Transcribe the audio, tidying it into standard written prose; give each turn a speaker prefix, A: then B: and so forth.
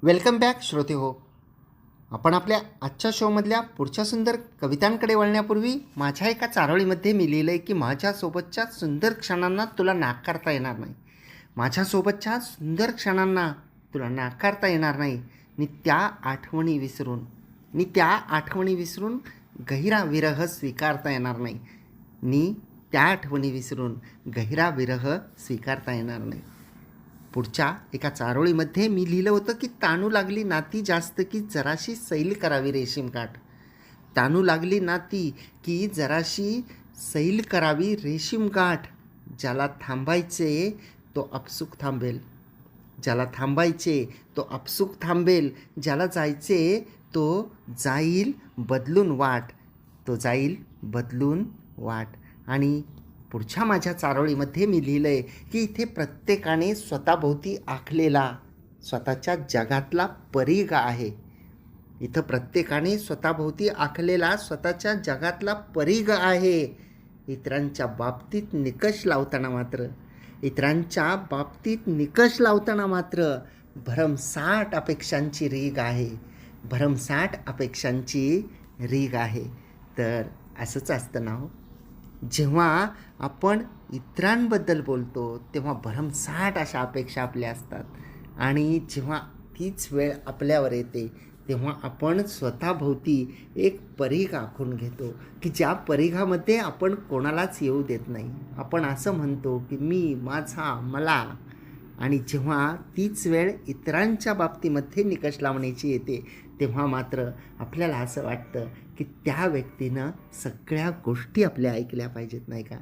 A: Welcome back श्रोते हो. आपण आपल्या आजच्या शोमधल्या पुढच्या सुंदर कवितांकडे वळण्यापूर्वी माझ्या एका चारोळीमध्ये मी लिहिलं आहे की माझ्यासोबतच्या सुंदर क्षणांना तुला नाकारता येणार नाही. माझ्यासोबतच्या सुंदर क्षणांना तुला नाकारता येणार नाही. नि त्या आठवणी विसरून गहिरा विरह स्वीकारता येणार नाही. त्या आठवणी विसरून गहिरा विरह स्वीकारता येणार नाही. पुढच्या एका चारोळीमध्ये मी लिहिलं होतं की ताणू लागली नाती जास्त की जराशी सैल करावी रेशीमकाठ. ताणू लागली नाती की जराशी सैल करावी रेशीमकाठ. ज्याला थांबायचे तो आपसूक थांबेल. ज्याला थांबायचे तो आपसूक थांबेल. ज्याला जायचे तो जाईल बदलून वाट. तो जाईल बदलून वाट. आणि पुढच्या माझ्या चारोळीमध्ये मी लिहिलं आहे की इथे प्रत्येकाने स्वतःभोवती आखलेला स्वतःच्या जगातला परिघ आहे. इथं प्रत्येकाने स्वतःभोवती आखलेला स्वतःच्या जगातला परिघ आहे. इतरांच्या बाबतीत निकष लावताना मात्र भरमसाठ अपेक्षांची रीग आहे. तर असंच असतं ना हो. जेव्हा आपण इतरांबद्दल बोलतो तेव्हा भरमसाठ अशा अपेक्षा आपल्या असतात आणि जेव्हा तीच वेळ आपल्यावर येते तेव्हा आपण स्वतःभोवती एक परिघ आखून घेतो की ज्या परिघामध्ये आपण कोणालाच येऊ देत नाही. आपण असं म्हणतो की मी, माझा, मला. आणि जेव्हा तीच वेळ इतरांच्या बाबतीमध्ये निकष लावण्याची येते तेव्हा मात्र आपल्याला असं वाटतं की त्या व्यक्तीनं सगळ्या गोष्टी आपल्या ऐकल्या पाहिजेत, नाही का.